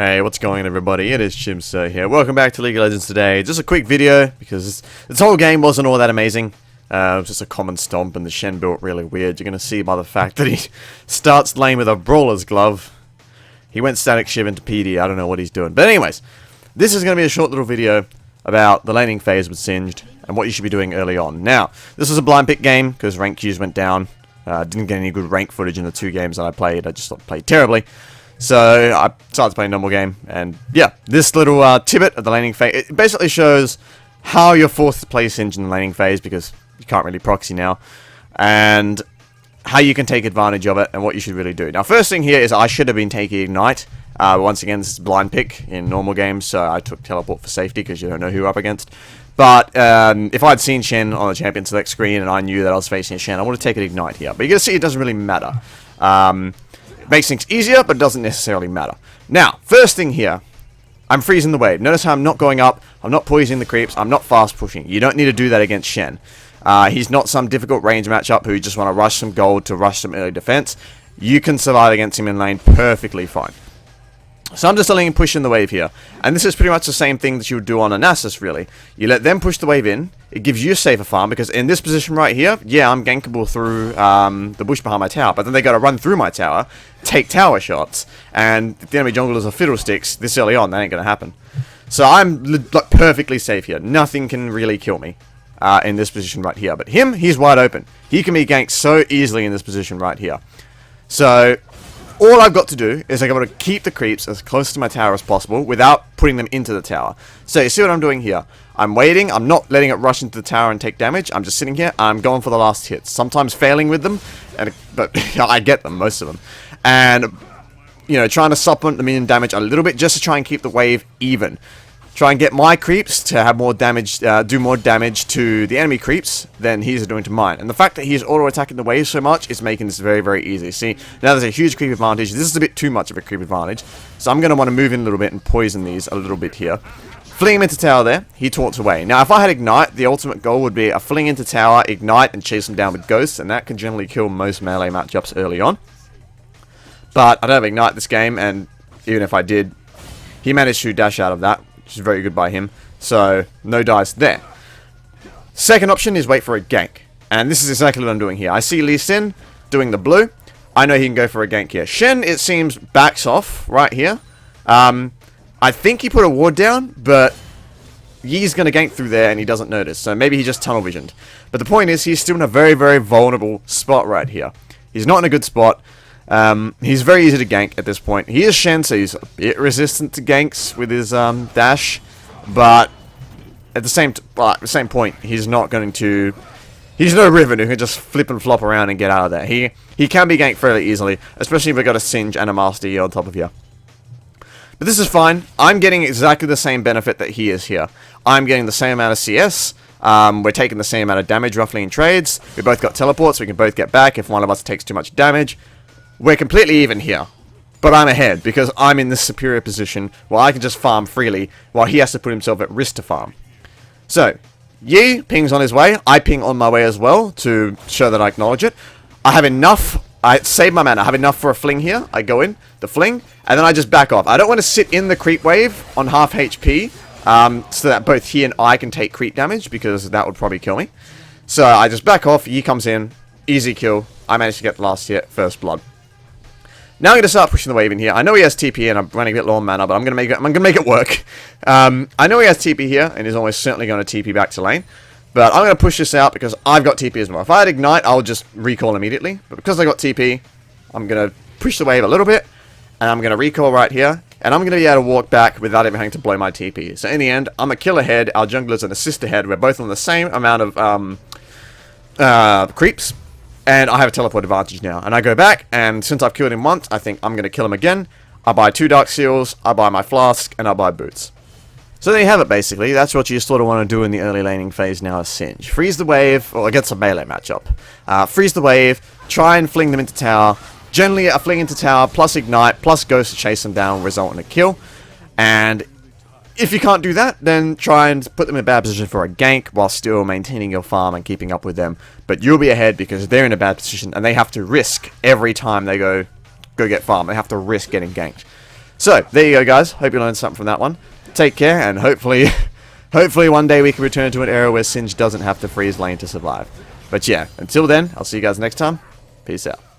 Hey, what's going on everybody? It is Chimso here. Welcome back to League of Legends today. Just a quick video, because this whole game wasn't all that amazing. It was just a common stomp, and the Shen built really weird. You're going to see by the fact that he starts lane with a Brawler's Glove. He went Static Shiv into PD, I don't know what he's doing. But anyways, this is going to be a short little video about the laning phase with Singed, and what you should be doing early on. Now, this was a blind pick game, because rank queues went down. Didn't get any good rank footage in the 2 games that I played. I just played terribly. So, I started playing a normal game, and yeah, this little tidbit of the laning phase, it basically shows how you're forced to play Singed in the laning phase, because you can't really proxy now, and how you can take advantage of it, and what you should really do. Now, first thing here is I should have been taking Ignite. Once again, this is blind pick in normal games, so I took Teleport for safety, because you don't know who you're up against. But, if I'd seen Shen on the Champion Select screen, and I knew that I was facing a Shen, I would have taken Ignite here. But you're going to see it doesn't really matter. Makes things easier, but doesn't necessarily matter. Now, first thing here, I'm freezing the wave. Notice how I'm not going up, I'm not poisoning the creeps, I'm not fast pushing. You don't need to do that against Shen. He's not some difficult range matchup who you just want to rush some gold to rush some early defense. You can survive against him in lane perfectly fine. So I'm just letting him push in the wave here. And this is pretty much the same thing that you would do on a Nasus, really. You let them push the wave in. It gives you a safer farm, because in this position right here, yeah, I'm gankable through the bush behind my tower. But then they got to run through my tower, take tower shots, and if the enemy junglers are fiddlesticks this early on, that ain't going to happen. So I'm like, perfectly safe here. Nothing can really kill me in this position right here. But him, he's wide open. He can be ganked so easily in this position right here. So all I've got to do is I've got to keep the creeps as close to my tower as possible without putting them into the tower. So you see what I'm doing here? I'm waiting, I'm not letting it rush into the tower and take damage, I'm just sitting here, I'm going for the last hits. Sometimes failing with them, but I get them, most of them. And, you know, trying to supplement the minion damage a little bit just to try and keep the wave even. Try and get my creeps to have more damage, do more damage to the enemy creeps than he's doing to mine. And the fact that he's auto-attacking the wave so much is making this very, very easy. See, now there's a huge creep advantage. This is a bit too much of a creep advantage. So I'm going to want to move in a little bit and poison these a little bit here. Fling him into tower there, he taunts away. Now, if I had Ignite, the ultimate goal would be a fling into tower, Ignite, and chase him down with Ghosts, and that can generally kill most melee matchups early on. But I don't have Ignite this game, and even if I did, he managed to dash out of that, which is very good by him. So, no dice there. Second option is wait for a gank. And this is exactly what I'm doing here. I see Lee Sin doing the blue. I know he can go for a gank here. Shen, it seems, backs off right here. I think he put a ward down, but Yi's going to gank through there and he doesn't notice. So maybe he just tunnel visioned. But the point is, he's still in a very, very vulnerable spot right here. He's not in a good spot. He's very easy to gank at this point. He is Shen, so he's a bit resistant to ganks with his dash. But at the same point, he's not going to... He's no Riven who can just flip and flop around and get out of there. He can be ganked fairly easily, especially if we've got a Singe and a Master Yi on top of you. But this is fine. I'm getting exactly the same benefit that he is here. I'm getting the same amount of CS. We're taking the same amount of damage roughly in trades. We both got teleports, so we can both get back if one of us takes too much damage. We're completely even here. But I'm ahead because I'm in this superior position where I can just farm freely while he has to put himself at risk to farm. So, Yi pings on his way. I ping on my way as well to show that I acknowledge it. I have enough. I save my mana. I have enough for a fling here. I go in, the fling, and then I just back off. I don't want to sit in the creep wave on half HP so that both he and I can take creep damage, because that would probably kill me. So I just back off. Yi comes in. Easy kill. I managed to get the last hit. First blood. Now I'm going to start pushing the wave in here. I know he has TP and I'm running a bit low on mana, but I'm going to make it work. I know he has TP here and is almost certainly going to TP back to lane. But I'm going to push this out because I've got TP as well. If I had Ignite, I'll just recall immediately. But because I got TP, I'm going to push the wave a little bit. And I'm going to recall right here. And I'm going to be able to walk back without even having to blow my TP. So in the end, I'm a kill ahead. Our jungler's an assist ahead. We're both on the same amount of creeps. And I have a teleport advantage now. And I go back. And since I've killed him once, I think I'm going to kill him again. I buy 2 Dark Seals. I buy my Flask. And I buy Boots. So there you have it, basically. That's what you sort of want to do in the early laning phase now as Singe. Freeze the wave, or against a melee matchup. Freeze the wave, try and fling them into tower. Generally, a fling into tower, plus Ignite, plus Ghost to chase them down, will result in a kill. And if you can't do that, then try and put them in a bad position for a gank, while still maintaining your farm and keeping up with them. But you'll be ahead, because they're in a bad position, and they have to risk every time they go get farm. They have to risk getting ganked. So, there you go, guys. Hope you learned something from that one. Take care, and hopefully, hopefully one day we can return to an era where Singe doesn't have to freeze lane to survive. But yeah, until then, I'll see you guys next time. Peace out.